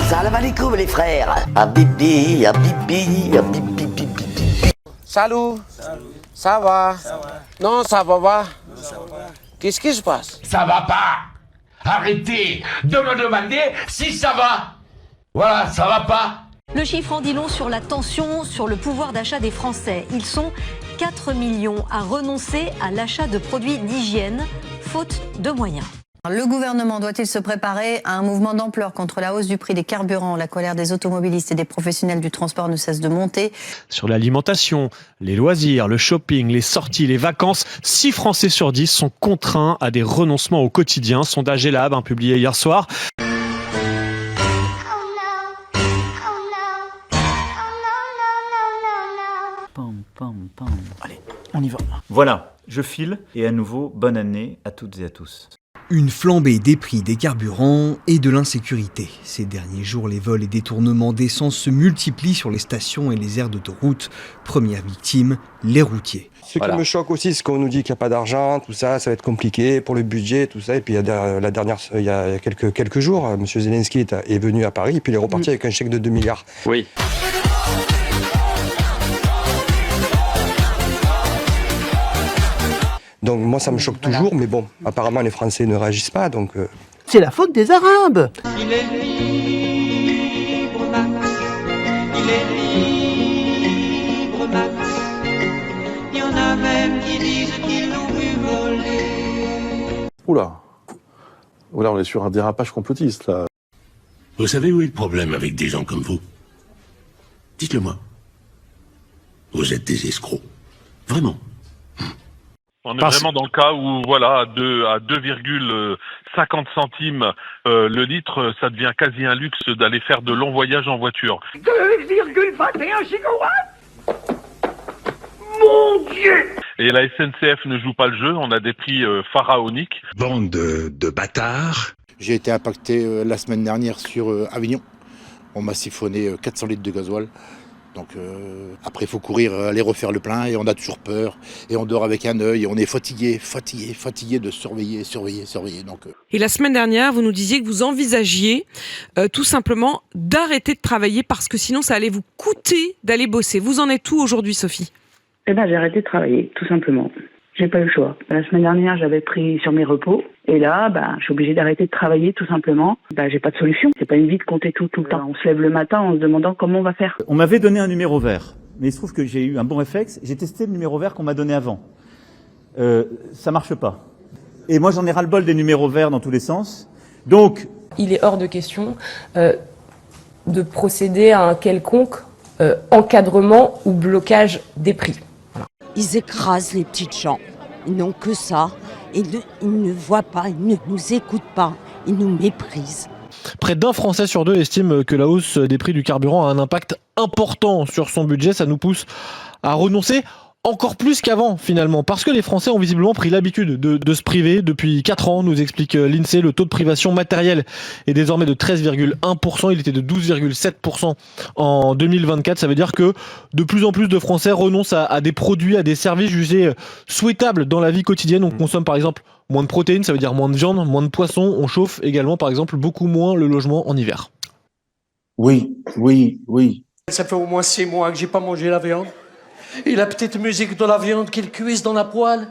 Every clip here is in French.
Salam alaikum les frères. Habibi, habibi, habibi, habibi. Salut. Ça va? Non, ça va pas. Qu'est-ce qui se passe? Ça va pas. Arrêtez de me demander si ça va. Voilà, ça va pas. Le chiffre en dit long sur la tension sur le pouvoir d'achat des Français. Ils sont 4 millions à renoncer à l'achat de produits d'hygiène, faute de moyens. Le gouvernement doit-il se préparer à un mouvement d'ampleur contre la hausse du prix des carburants? La colère des automobilistes et des professionnels du transport ne cesse de monter. Sur l'alimentation, les loisirs, le shopping, les sorties, les vacances, 6 Français sur 10 sont contraints à des renoncements au quotidien. Sondage Elab, publié hier soir. Allez, on y va. Voilà, je file et à nouveau, bonne année à toutes et à tous. Une flambée des prix des carburants et de l'insécurité. Ces derniers jours, les vols et détournements d'essence se multiplient sur les stations et les aires d'autoroute. Première victime, les routiers. Ce qui me choque aussi, c'est qu'on nous dit qu'il n'y a pas d'argent, tout ça, ça va être compliqué pour le budget, tout ça. Et puis il y a quelques jours, M. Zelensky est venu à Paris et puis il est reparti avec un chèque de 2 milliards. Oui. Donc moi ça me choque toujours, mais bon, apparemment les Français ne réagissent pas, donc... C'est la faute des Arabes. Il est libre, Max. Il est libre, Max. Il y en a même qui disent qu'ils l'ont vu voler. Oula, on est sur un dérapage complotiste, là. Vous savez où est le problème avec des gens comme vous? Dites-le moi. Vous êtes des escrocs. Vraiment. On est vraiment dans le cas où, voilà, à 2,50 centimes le litre, ça devient quasi un luxe d'aller faire de longs voyages en voiture. 2,21 gigawatts. Mon Dieu! Et la SNCF ne joue pas le jeu, on a des prix pharaoniques. Bande de bâtards. J'ai été impacté la semaine dernière sur Avignon. On m'a siphonné 400 litres de gasoil. Donc après, il faut courir, aller refaire le plein et on a toujours peur. Et on dort avec un œil et on est fatigué de surveiller. Donc, Et la semaine dernière, vous nous disiez que vous envisagiez tout simplement d'arrêter de travailler parce que sinon ça allait vous coûter d'aller bosser. Vous en êtes où aujourd'hui, Sophie? J'ai arrêté de travailler, tout simplement. J'ai pas eu le choix. La semaine dernière, j'avais pris sur mes repos. Et là, je suis obligée d'arrêter de travailler, tout simplement. J'ai pas de solution. C'est pas une vie de compter tout le temps. On se lève le matin en se demandant comment on va faire. On m'avait donné un numéro vert, mais il se trouve que j'ai eu un bon réflexe. J'ai testé le numéro vert qu'on m'a donné avant. Ça marche pas. Et moi, j'en ai ras-le-bol des numéros verts dans tous les sens. Donc, il est hors de question de procéder à un quelconque encadrement ou blocage des prix. Voilà. Ils écrasent les petites gens. Ils n'ont que ça. Ils ne voient pas, ils ne nous écoutent pas, ils nous méprisent. Près d'un Français sur 2 estime que la hausse des prix du carburant a un impact important sur son budget. Ça nous pousse à renoncer encore plus qu'avant finalement, parce que les Français ont visiblement pris l'habitude de se priver depuis 4 ans, nous explique l'INSEE. Le taux de privation matérielle est désormais de 13,1%, il était de 12,7% en 2024. Ça veut dire que de plus en plus de Français renoncent à des produits, à des services jugés souhaitables dans la vie quotidienne. On consomme par exemple moins de protéines, ça veut dire moins de viande, moins de poissons. On chauffe également par exemple beaucoup moins le logement en hiver. Oui. Ça fait au moins 6 mois que j'ai pas mangé la viande. Et la petite musique de la viande qu'il cuise dans la poêle.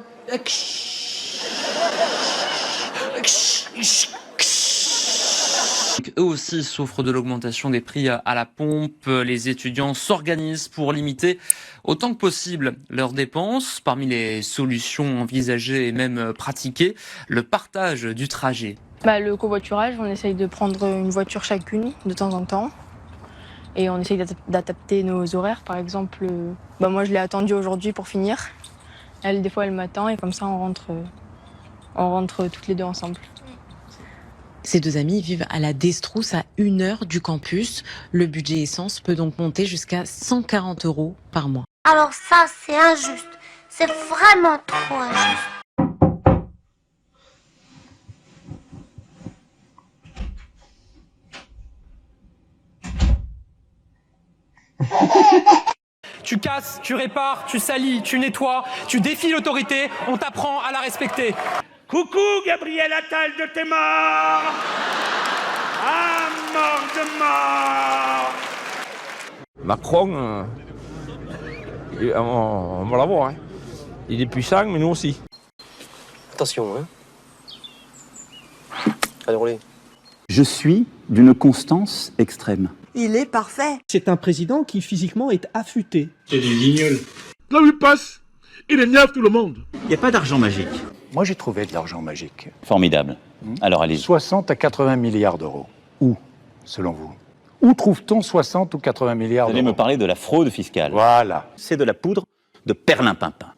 Eux aussi souffrent de l'augmentation des prix à la pompe. Les étudiants s'organisent pour limiter autant que possible leurs dépenses. Parmi les solutions envisagées et même pratiquées, le partage du trajet. Le covoiturage, on essaye de prendre une voiture chacune de temps en temps. Et on essaye d'adapter nos horaires. Par exemple, moi je l'ai attendue aujourd'hui pour finir. Elle, des fois, elle m'attend et comme ça on rentre toutes les deux ensemble. Ces deux amis vivent à la Destrousse, à 1 heure du campus. Le budget essence peut donc monter jusqu'à 140 € par mois. Alors ça, c'est injuste. C'est vraiment trop injuste. Tu casses, tu répares, tu salis, tu nettoies, tu défies l'autorité, on t'apprend à la respecter. Coucou Gabriel Attal de tes morts. Macron, on va l'avoir. Hein. Il est puissant, mais nous aussi. Attention, hein. Allez, roulez. Je suis d'une constance extrême. Il est parfait. C'est un président qui physiquement est affûté. C'est des guignols. Là où il passe, il énerve tout le monde. Il n'y a pas d'argent magique. Moi, j'ai trouvé de l'argent magique. Formidable. Alors allez. 60 à 80 milliards d'euros. Où, selon vous? Où trouve-t-on 60 ou 80 milliards d'euros? Vous allez me parler de la fraude fiscale. Voilà. C'est de la poudre de perlimpinpin.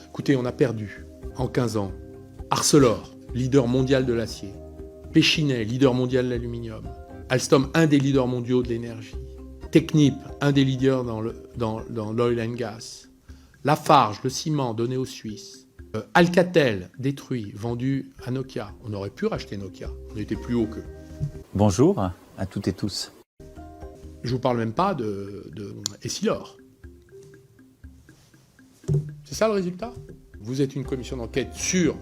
Écoutez, on a perdu, en 15 ans, Arcelor, leader mondial de l'acier, Péchinet, leader mondial de l'aluminium, Alstom, un des leaders mondiaux de l'énergie, Technip, un des leaders dans l'oil and gas, Lafarge, le ciment donné aux Suisses, Alcatel, détruit, vendu à Nokia. On aurait pu racheter Nokia, on était plus haut qu'eux. Bonjour à toutes et tous. Je vous parle même pas de Essilor. C'est ça le résultat? Vous êtes une commission d'enquête sur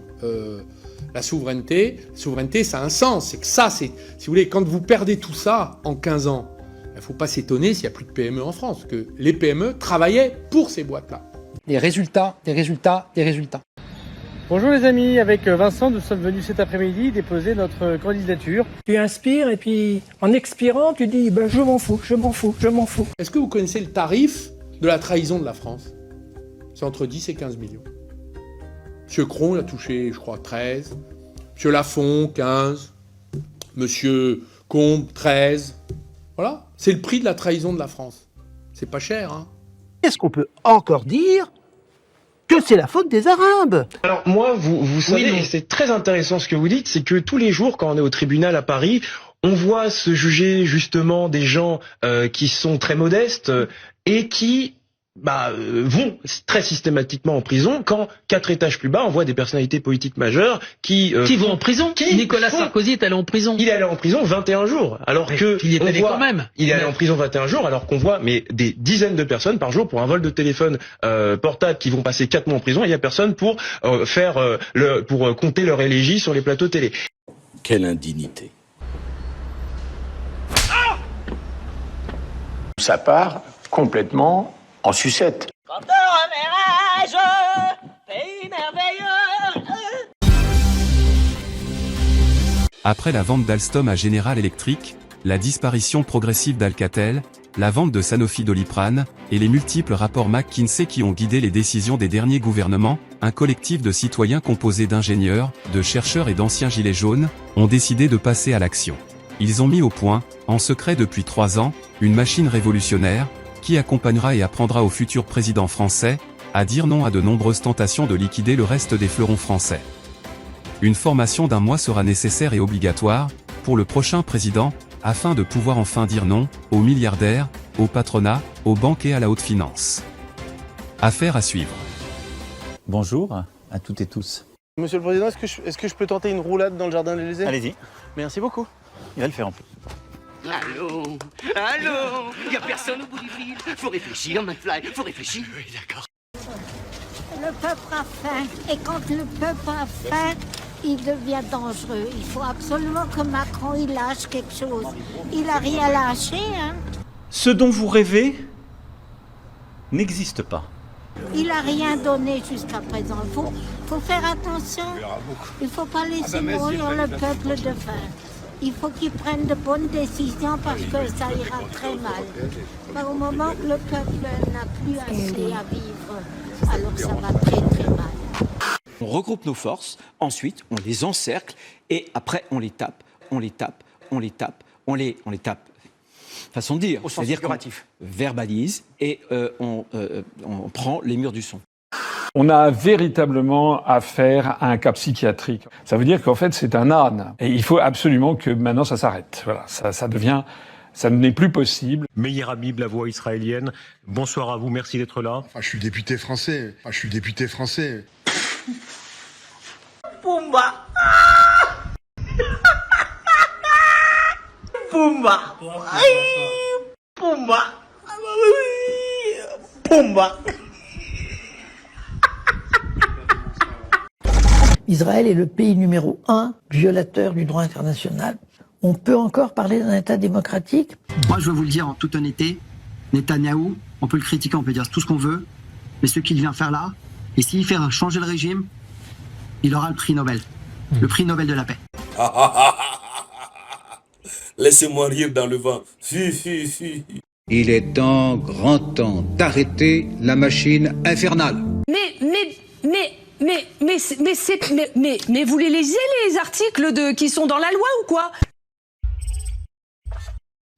la souveraineté. La souveraineté, ça a un sens. C'est que ça, si vous voulez, quand vous perdez tout ça en 15 ans, il ne faut pas s'étonner s'il n'y a plus de PME en France, que les PME travaillaient pour ces boîtes-là. Des résultats, des résultats, des résultats. Bonjour les amis, avec Vincent, nous sommes venus cet après-midi déposer notre candidature. Tu inspires et puis en expirant, tu dis ben, je m'en fous, je m'en fous, je m'en fous. Est-ce que vous connaissez le tarif de la trahison de la France? C'est entre 10 et 15 millions. Monsieur Cron, il a touché, je crois, 13. Monsieur Lafont, 15. Monsieur Combe, 13. Voilà, c'est le prix de la trahison de la France. C'est pas cher, hein. Est-ce qu'on peut encore dire que c'est la faute des Arabes? Alors moi, vous savez, et c'est très intéressant ce que vous dites, c'est que tous les jours, quand on est au tribunal à Paris, on voit se juger justement des gens qui sont très modestes et qui vont très systématiquement en prison quand 4 étages plus bas on voit des personnalités politiques majeures qui vont en prison. Nicolas Sarkozy est allé en prison. Il est allé en prison 21 jours alors que il est allé quand même. Il est allé en prison 21 jours alors qu'on voit des dizaines de personnes par jour pour un vol de téléphone portable qui vont passer 4 mois en prison et il y a personne pour pour compter leur élégie sur les plateaux télé. Quelle indignité. Ça part complètement en sucette. Pays merveilleux. Après la vente d'Alstom à General Electric, la disparition progressive d'Alcatel, la vente de Sanofi Doliprane, et les multiples rapports McKinsey qui ont guidé les décisions des derniers gouvernements, un collectif de citoyens composé d'ingénieurs, de chercheurs et d'anciens gilets jaunes, ont décidé de passer à l'action. Ils ont mis au point, en secret depuis 3 ans, une machine révolutionnaire, qui accompagnera et apprendra au futur président français à dire non à de nombreuses tentations de liquider le reste des fleurons français. Une formation d'1 mois sera nécessaire et obligatoire pour le prochain président, afin de pouvoir enfin dire non aux milliardaires, au patronat, aux banques et à la haute finance. Affaire à suivre. Bonjour à toutes et tous. Monsieur le Président, est-ce que je peux tenter une roulade dans le jardin de l'Élysée? Allez-y. Merci beaucoup. Il va le faire en plus. Allô? Allô? Y a personne au bout du fil? Faut réfléchir, McFly, faut réfléchir. Oui, d'accord. Le peuple a faim, et quand le peuple a faim, il devient dangereux. Il faut absolument que Macron il lâche quelque chose. Il n'a rien lâché, hein. Ce dont vous rêvez n'existe pas. Il n'a rien donné jusqu'à présent. Il faut faire attention. Il ne faut pas laisser mourir le peuple de faim. Il faut qu'ils prennent de bonnes décisions parce que ça ira très mal. Au moment que le peuple n'a plus assez à vivre, alors ça va très très mal. On regroupe nos forces, ensuite on les encercle et après on les tape, on les tape, on les tape, on les tape. Façon de dire, c'est-à-dire qu'on verbalise et on prend les murs du son. On a véritablement affaire à un cas psychiatrique. Ça veut dire qu'en fait, c'est un âne. Et il faut absolument que maintenant ça s'arrête. Voilà, ça n'est plus possible. Meir Habib, la voix israélienne. Bonsoir à vous, merci d'être là. Je suis député français. Pumba. Pumba. Pumba. Pumba. Israël est le pays numéro 1 violateur du droit international. On peut encore parler d'un État démocratique? Moi, je veux vous le dire en toute honnêteté, Netanyahou, on peut le critiquer, on peut dire tout ce qu'on veut, mais ce qu'il vient faire là, et s'il fait changer le régime, il aura le prix Nobel. Le prix Nobel de la paix. Laissez-moi rire dans le vent. Fi. Il est grand temps d'arrêter la machine infernale. Mais vous les lisez les articles qui sont dans la loi ou quoi?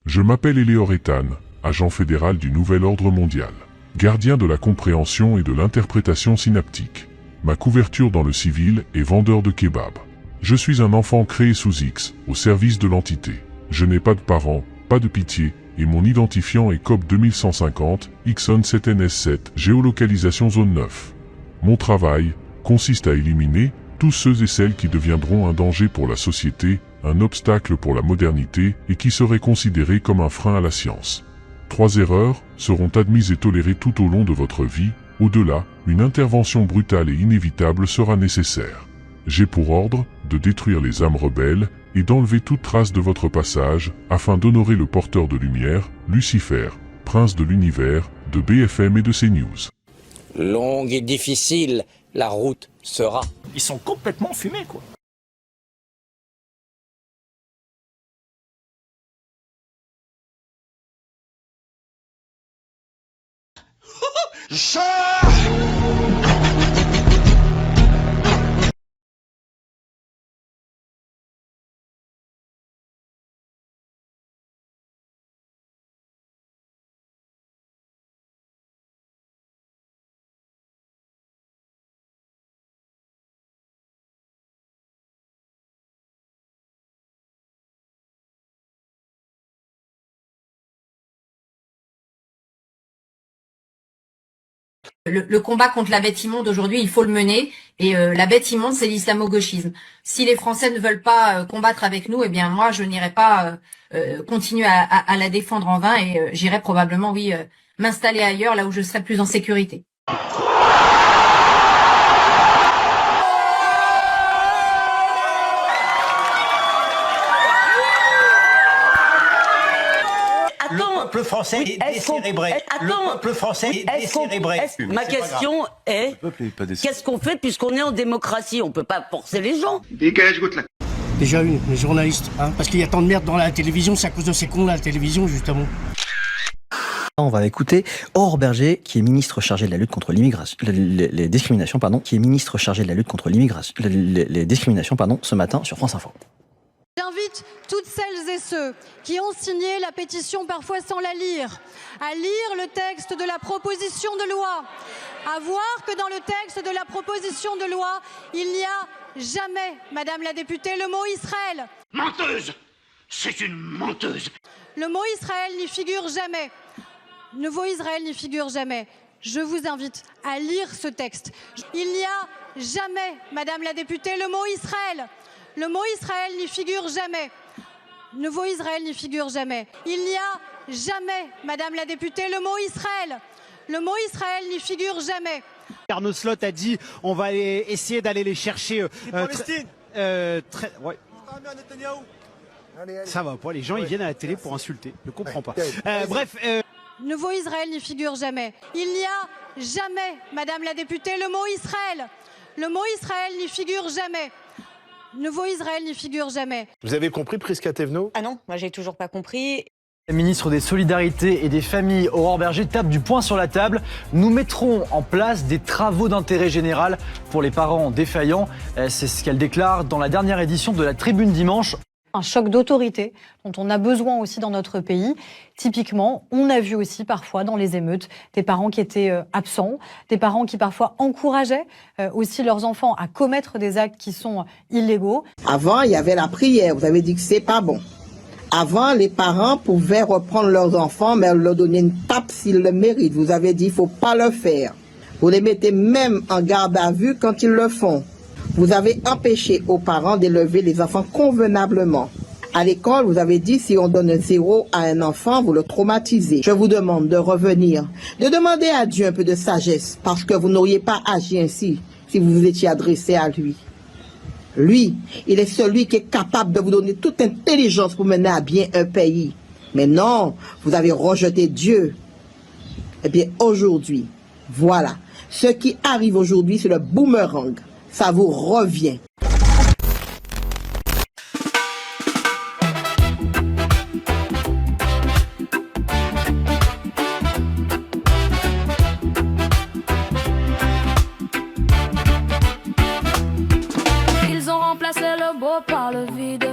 Je m'appelle Éléor Ethan, agent fédéral du Nouvel Ordre Mondial, gardien de la compréhension et de l'interprétation synaptique. Ma couverture dans le civil est vendeur de kebab. Je suis un enfant créé sous X, au service de l'entité. Je n'ai pas de parents, pas de pitié, et mon identifiant est COP 2150, Ixon 7NS7, géolocalisation zone 9. Mon travail consiste à éliminer tous ceux et celles qui deviendront un danger pour la société, un obstacle pour la modernité et qui seraient considérés comme un frein à la science. 3 erreurs seront admises et tolérées tout au long de votre vie. Au-delà, une intervention brutale et inévitable sera nécessaire. J'ai pour ordre de détruire les âmes rebelles et d'enlever toute trace de votre passage afin d'honorer le porteur de lumière, Lucifer, prince de l'univers, de BFM et de CNews. Longue et difficile, la route sera. Ils sont complètement fumés, quoi. Le combat contre la bête immonde aujourd'hui, il faut le mener. Et la bête immonde, c'est l'islamo-gauchisme. Si les Français ne veulent pas combattre avec nous, eh bien moi, je n'irai pas continuer à la défendre en vain et j'irai probablement, oui, m'installer ailleurs, là où je serai plus en sécurité. Le peuple français est décérébré. Le peuple français est décérébré. Ma question est, qu'est-ce qu'on fait puisqu'on est en démocratie? On peut pas forcer les gens. Déjà une, les journalistes, hein, parce qu'il y a tant de merde dans la télévision, c'est à cause de ces cons là, la télévision, justement. On va écouter Aurore Berger, qui est ministre chargée de la lutte contre l'immigration, les discriminations, qui est ministre chargée de la lutte contre l'immigration, les discriminations, ce matin sur France Info. J'invite toutes celles et ceux qui ont signé la pétition, parfois sans la lire, à lire le texte de la proposition de loi, à voir que dans le texte de la proposition de loi, il n'y a jamais, Madame la députée, le mot Israël. Menteuse! C'est une menteuse! Le mot Israël n'y figure jamais. Le mot Israël n'y figure jamais. Je vous invite à lire ce texte. Il n'y a jamais, Madame la députée, le mot Israël. Le mot Israël n'y figure jamais. Le mot Israël n'y figure jamais. Il n'y a jamais, Madame la députée, le mot Israël. Le mot Israël n'y figure jamais. Arnaud Slot a dit on va essayer d'aller les chercher. Ouais. Ça va pas, les gens ils viennent à la télé pour insulter. Je comprends pas. Bref. Le mot Israël n'y figure jamais. Il n'y a jamais, Madame la députée, le mot Israël. Le mot Israël n'y figure jamais. Le mot Israël n'y figure jamais. Vous avez compris, Prisca Thévenot? Ah non, moi j'ai toujours pas compris. La ministre des Solidarités et des Familles, Aurore Berger, tape du poing sur la table. Nous mettrons en place des travaux d'intérêt général pour les parents défaillants. C'est ce qu'elle déclare dans la dernière édition de la Tribune dimanche. Un choc d'autorité dont on a besoin aussi dans notre pays. Typiquement, on a vu aussi parfois dans les émeutes des parents qui étaient absents, des parents qui parfois encourageaient aussi leurs enfants à commettre des actes qui sont illégaux. Avant, il y avait la prière, vous avez dit que c'est pas bon. Avant, les parents pouvaient reprendre leurs enfants, mais leur donner une tape s'ils le méritent. Vous avez dit qu'il ne faut pas le faire. Vous les mettez même en garde à vue quand ils le font. Vous avez empêché aux parents d'élever les enfants convenablement. À l'école, vous avez dit si on donne un 0 à un enfant, vous le traumatisez. Je vous demande de revenir, de demander à Dieu un peu de sagesse, parce que vous n'auriez pas agi ainsi si vous vous étiez adressé à lui. Lui, il est celui qui est capable de vous donner toute intelligence pour mener à bien un pays. Mais non, vous avez rejeté Dieu. Eh bien, aujourd'hui, voilà. Ce qui arrive aujourd'hui, c'est le boomerang. Ça vous revient. Ils ont remplacé le beau par le vide.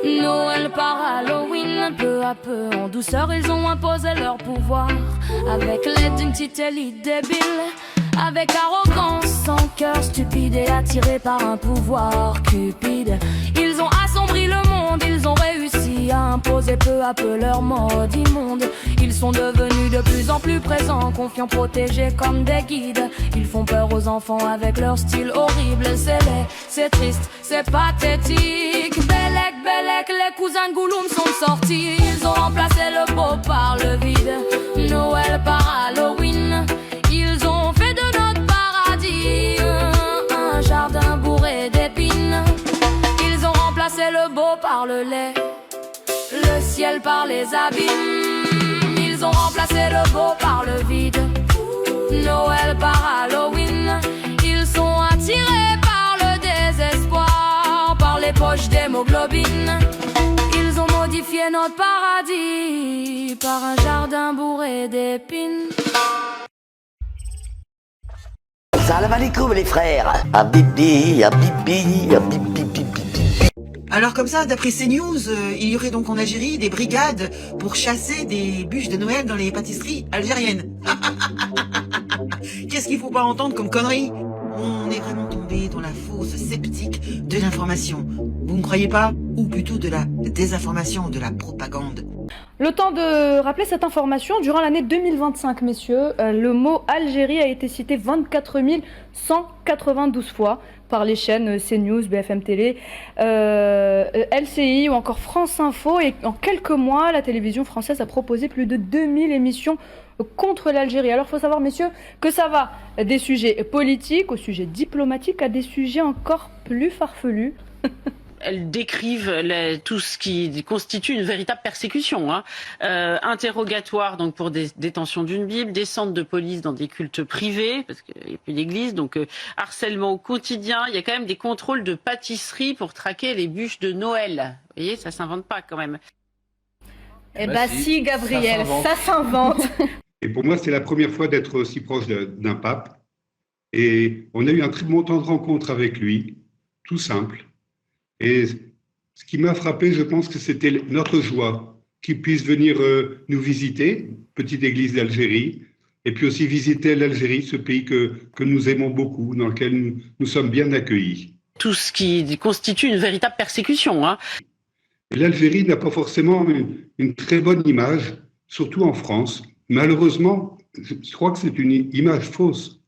Noël par Halloween, peu à peu, en douceur, ils ont imposé leur pouvoir. Avec l'aide d'une petite élite débile, avec arrogance, sans cœur stupide et attiré par un pouvoir cupide. Ils ont assombri le monde, ils ont réussi à imposer peu à peu leur mode immonde. Ils sont devenus de plus en plus présents, confiants, protégés comme des guides. Ils font peur aux enfants avec leur style horrible. C'est laid, c'est triste, c'est pathétique. Bellec, les cousins de Gouloum sont sortis. Ils ont remplacé le beau par le vide. Noël par Halloween. Ils ont fait de notre paradis un jardin bourré d'épines. Ils ont remplacé le beau par le lait, le ciel par les abîmes. Ils ont remplacé le beau par le vide. Noël par Halloween. Ils sont attirés par le désespoir, par les poches d'hémoglobine. Ils ont modifié notre paradis par un jardin bourré d'épines. Salam alaikum les frères. Habibi, habibi, habibi. Alors comme ça, d'après CNews, il y aurait donc en Algérie des brigades pour chasser des bûches de Noël dans les pâtisseries algériennes. Qu'est-ce qu'il faut pas entendre comme connerie? On est vraiment tombé dans la fausse sceptique de l'information. Vous ne croyez pas? Ou plutôt de la désinformation, de la propagande. Le temps de rappeler cette information, durant l'année 2025, messieurs, le mot Algérie a été cité 24 192 fois par les chaînes CNews, BFM Télé, LCI ou encore France Info. Et en quelques mois, la télévision française a proposé plus de 2000 émissions contre l'Algérie. Alors il faut savoir, messieurs, que ça va des sujets politiques aux sujets diplomatiques à des sujets encore plus farfelus. Elles décrivent tout ce qui constitue une véritable persécution. Interrogatoire donc pour des détentions d'une Bible, descente de police dans des cultes privés, parce qu'il n'y a plus d'église, donc harcèlement au quotidien. Il y a quand même des contrôles de pâtisserie pour traquer les bûches de Noël. Vous voyez, ça s'invente pas quand même. Eh ben si, Gabriel, ça s'invente. Et pour moi, c'est la première fois d'être aussi proche d'un pape. Et on a eu un très bon temps de rencontre avec lui, tout simple. Et ce qui m'a frappé, je pense que c'était notre joie qu'il puisse venir nous visiter, petite église d'Algérie, et puis aussi visiter l'Algérie, ce pays que nous aimons beaucoup, dans lequel nous sommes bien accueillis. Tout ce qui constitue une véritable persécution. L'Algérie n'a pas forcément une très bonne image, surtout en France. Malheureusement, je crois que c'est une image fausse.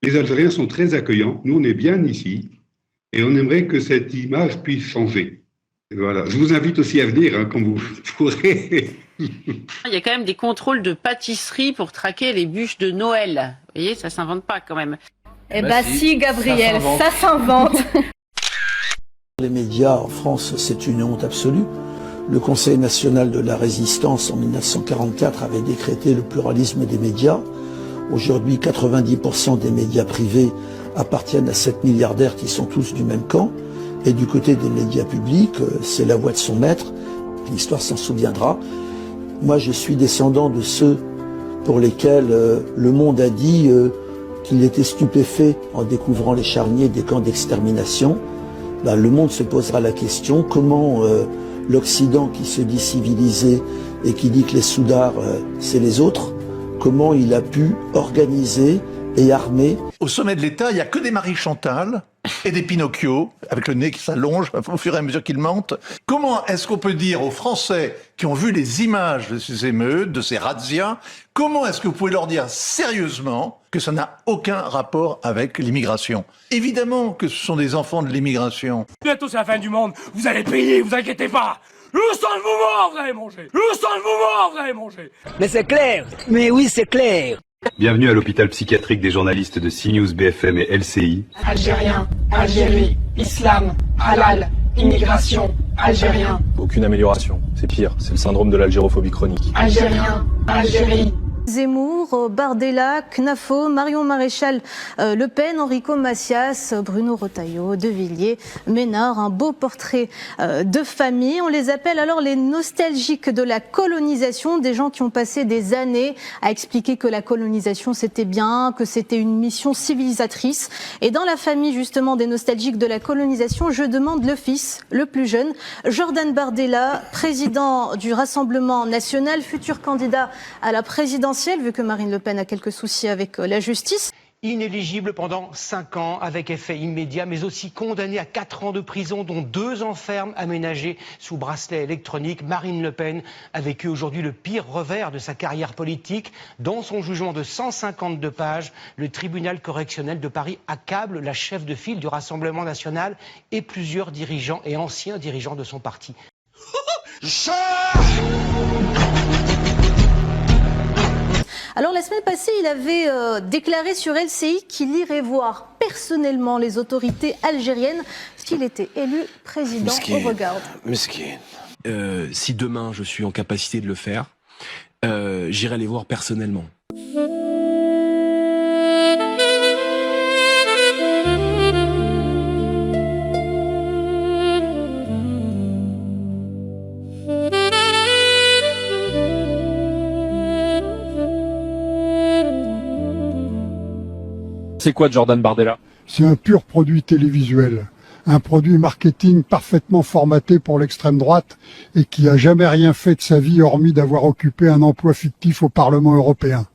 Les Algériens sont très accueillants, nous on est bien ici. Et on aimerait que cette image puisse changer. Et voilà. Je vous invite aussi à venir, quand vous pourrez. Il y a quand même des contrôles de pâtisserie pour traquer les bûches de Noël. Vous voyez, ça s'invente pas quand même. Eh ben si, Gabriel, ça s'invente. Les médias en France, c'est une honte absolue. Le Conseil national de la résistance en 1944 avait décrété le pluralisme des médias. Aujourd'hui, 90% des médias privés appartiennent à 7 milliardaires qui sont tous du même camp. Et du côté des médias publics, c'est la voix de son maître. L'histoire s'en souviendra. Moi, je suis descendant de ceux pour lesquels le monde a dit qu'il était stupéfait en découvrant les charniers des camps d'extermination. Ben, le monde se posera la question comment l'Occident, qui se dit civilisé et qui dit que les soudards, c'est les autres, comment il a pu organiser et armer. Au sommet de l'État, il n'y a que des Marie Chantal et des Pinocchio, avec le nez qui s'allonge au fur et à mesure qu'ils mentent. Comment est-ce qu'on peut dire aux Français qui ont vu les images de ces émeutes, de ces razzias, comment est-ce que vous pouvez leur dire sérieusement que ça n'a aucun rapport avec l'immigration? Évidemment que ce sont des enfants de l'immigration. Bientôt c'est la fin du monde, vous allez payer, vous inquiétez pas. Le sang de mouvement, vous allez manger. Le sang de mouvement, vous allez manger. Mais c'est clair. Mais oui, c'est clair. Bienvenue à l'hôpital psychiatrique des journalistes de CNews, BFM et LCI. Algérien, Algérie, islam, halal, immigration, algérien. Aucune amélioration, c'est pire, c'est le syndrome de l'algérophobie chronique. Algérien, Algérie. Zemmour, Bardella, Knafo, Marion Maréchal, Le Pen, Enrico Macias, Bruno Retailleau, De Villiers, Ménard, un beau portrait de famille. On les appelle alors les nostalgiques de la colonisation, des gens qui ont passé des années à expliquer que la colonisation c'était bien, que c'était une mission civilisatrice. Et dans la famille justement des nostalgiques de la colonisation, je demande le fils, le plus jeune, Jordan Bardella, président du Rassemblement national, futur candidat à la présidentielle, vu que Marine Le Pen a quelques soucis avec la justice. Inéligible pendant 5 ans avec effet immédiat, mais aussi condamné à 4 ans de prison, dont 2 ans ferme aménagés sous bracelet électronique. Marine Le Pen a vécu aujourd'hui le pire revers de sa carrière politique. Dans son jugement de 152 pages, le tribunal correctionnel de Paris accable la chef de file du Rassemblement national et plusieurs dirigeants et anciens dirigeants de son parti. Alors la semaine passée, il avait déclaré sur LCI qu'il irait voir personnellement les autorités algériennes s'il était élu président. Au regard. Si demain je suis en capacité de le faire, j'irai les voir personnellement. C'est quoi Jordan Bardella? C'est un pur produit télévisuel, un produit marketing parfaitement formaté pour l'extrême droite et qui a jamais rien fait de sa vie hormis d'avoir occupé un emploi fictif au Parlement européen.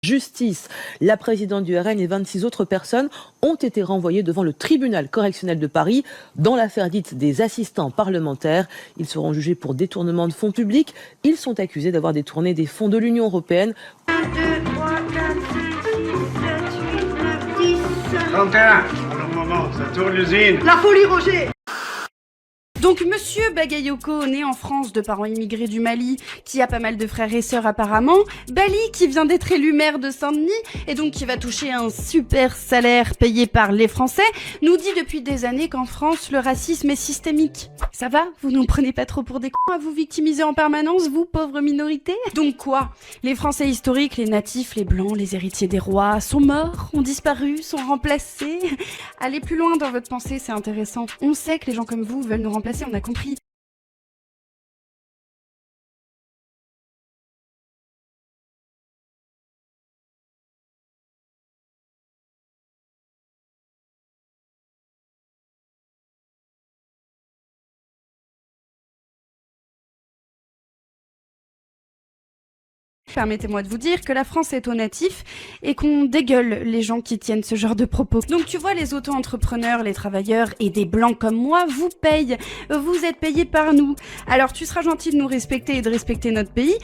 Justice, la présidente du RN et 26 autres personnes ont été renvoyées devant le tribunal correctionnel de Paris dans l'affaire dite des assistants parlementaires. Ils seront jugés pour détournement de fonds publics. Ils sont accusés d'avoir détourné des fonds de l'Union européenne. 1, 2, 3, 4, 5, 6, 7, 8, 9, 10... 31, alors moment, ça tourne l'usine. La folie, Roger. Donc Monsieur Bagayoko, né en France de parents immigrés du Mali, qui a pas mal de frères et sœurs apparemment, Bali qui vient d'être élu maire de Saint-Denis et donc qui va toucher un super salaire payé par les Français, nous dit depuis des années qu'en France le racisme est systémique. Ça va? Vous nous prenez pas trop pour des cons à vous victimiser en permanence, vous pauvres minorités? Donc quoi? Les Français historiques, les natifs, les blancs, les héritiers des rois sont morts, ont disparu, sont remplacés? Allez plus loin dans votre pensée, c'est intéressant. On sait que les gens comme vous veulent nous remplacer. On a compris. Permettez-moi de vous dire que la France est au natif et qu'on dégueule les gens qui tiennent ce genre de propos. Donc tu vois, les auto-entrepreneurs, les travailleurs et des blancs comme moi vous payent. Vous êtes payés par nous. Alors tu seras gentil de nous respecter et de respecter notre pays.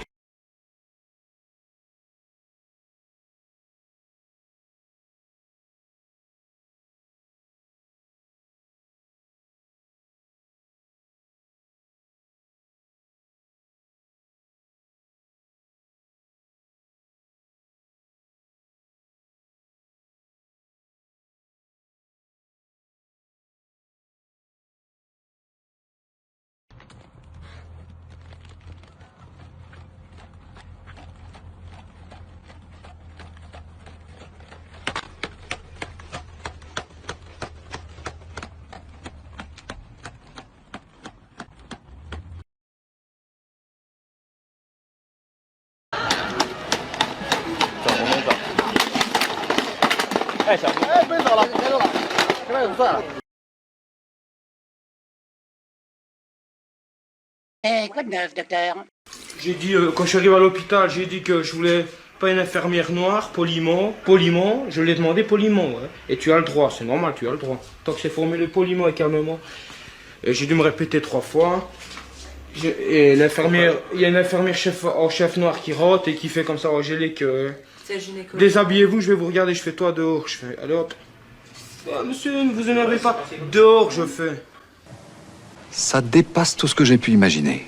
Quoi de neuf, docteur? J'ai dit, quand je suis arrivé à l'hôpital, j'ai dit que je voulais pas une infirmière noire, poliment, je l'ai demandé poliment, ouais. Et tu as le droit, c'est normal, tu as le droit. Tant que c'est formulé poliment et calmement. Et j'ai dû me répéter 3 fois. Et l'infirmière, il y a une infirmière chef noire qui rote et qui fait comme ça, Angélique. Déshabillez-vous, je vais vous regarder, je fais toi dehors. Je fais, allez hop. Ah, monsieur, ne vous énervez pas. Dehors, je fais. Ça dépasse tout ce que j'ai pu imaginer.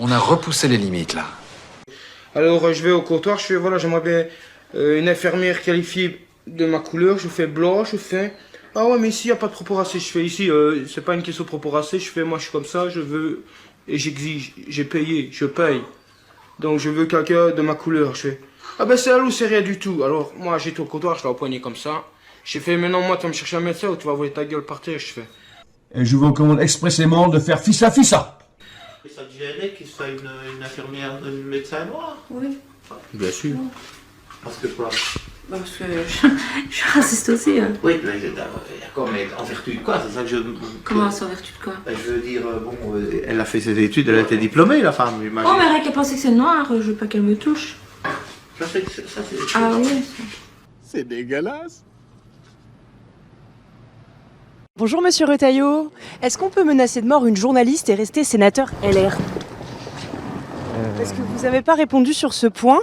On a repoussé les limites, là. Alors, je vais au comptoir, je fais, voilà, j'aimerais bien Une infirmière qualifiée de ma couleur, je fais blanc, je fais... Ah ouais, mais ici, il n'y a pas de propre racisme. Je fais ici, c'est pas une question de propre racisme. Je fais, moi, je suis comme ça, je veux... Et j'exige, j'ai payé, je paye. Donc, je veux quelqu'un de ma couleur. Je fais, ah ben, c'est elle ou c'est rien du tout. Alors, moi, j'étais au comptoir, je l'ai empoigné comme ça. J'ai fait, maintenant, moi, tu vas me chercher un médecin ou tu vas envoyer ta gueule par terre. Je fais... Et je vous recommande expressément de faire fissa. Ça te gênerait qu'il soit une infirmière, un médecin noir? Oui. Bien sûr. Parce que quoi? Parce que je suis raciste aussi. Hein. Oui, mais d'accord, mais en vertu de quoi? C'est ça que je... Comment ça, en vertu de quoi? Je veux dire, bon, elle a fait ses études, elle a été diplômée, la femme, j'imagine. Oh, mais rien qu'à penser que c'est noir, je veux pas qu'elle me touche. Ça, c'est... Ah oui. C'est dégueulasse. Bonjour Monsieur Retailleau, est-ce qu'on peut menacer de mort une journaliste et rester sénateur LR? Parce que vous n'avez pas répondu sur ce point,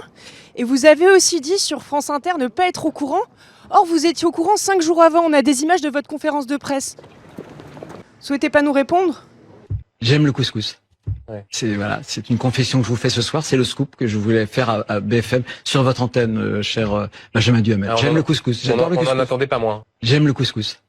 et vous avez aussi dit sur France Inter ne pas être au courant. Or vous étiez au courant 5 jours avant, on a des images de votre conférence de presse. Souhaitez pas nous répondre? J'aime le couscous. Ouais. C'est une confession que je vous fais ce soir, c'est le scoop que je voulais faire à BFM sur votre antenne, cher Benjamin Duhamel. J'aime le couscous, j'adore le couscous. On n'en attendait pas moins. J'aime le couscous.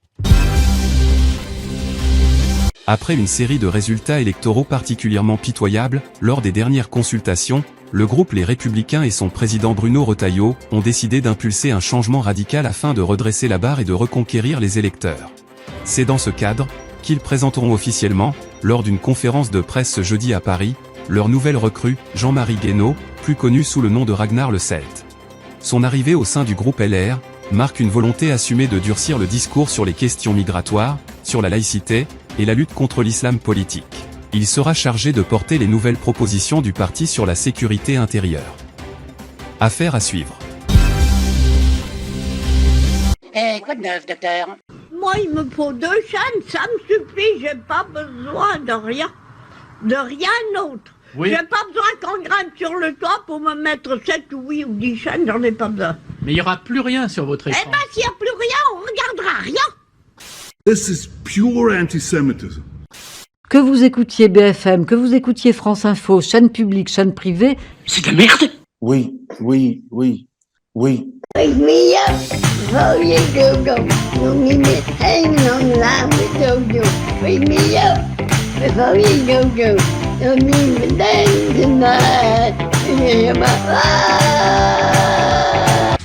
Après une série de résultats électoraux particulièrement pitoyables, lors des dernières consultations, le groupe Les Républicains et son président Bruno Retailleau ont décidé d'impulser un changement radical afin de redresser la barre et de reconquérir les électeurs. C'est dans ce cadre qu'ils présenteront officiellement, lors d'une conférence de presse ce jeudi à Paris, leur nouvelle recrue, Jean-Marie Guénaud, plus connu sous le nom de Ragnar le Celte. Son arrivée au sein du groupe LR marque une volonté assumée de durcir le discours sur les questions migratoires, sur la laïcité et la lutte contre l'islam politique. Il sera chargé de porter les nouvelles propositions du parti sur la sécurité intérieure. Affaire à suivre. Quoi de neuf, docteur? Moi, il me faut 2 chaînes, ça me suffit, j'ai pas besoin de rien d'autre. Oui. J'ai pas besoin qu'on grimpe sur le toit pour me mettre 7 ou 8 ou 10 chaînes, j'en ai pas besoin. Mais il n'y aura plus rien sur votre écran. Eh ben, s'il n'y a plus rien, on regardera rien. This is pure anti-Semitism. Que vous écoutiez BFM, que vous écoutiez France Info, chaîne publique, chaîne privée, c'est de la merde. Oui. Wake me up before you go. Don't leave me hanging on the line with Jojo. Wake me up before you go. Don't leave me down tonight.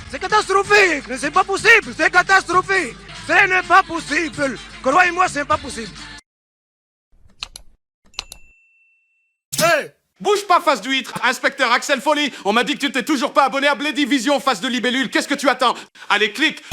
C'est catastrophique, mais c'est pas possible, c'est catastrophique. Ce n'est pas possible. Croyez-moi, c'est pas possible. Hey! Bouge pas, face d'huître! Inspecteur Axel Foley, on m'a dit que tu t'es toujours pas abonné à Blédivision, face de libellule. Qu'est-ce que tu attends? Allez, clique!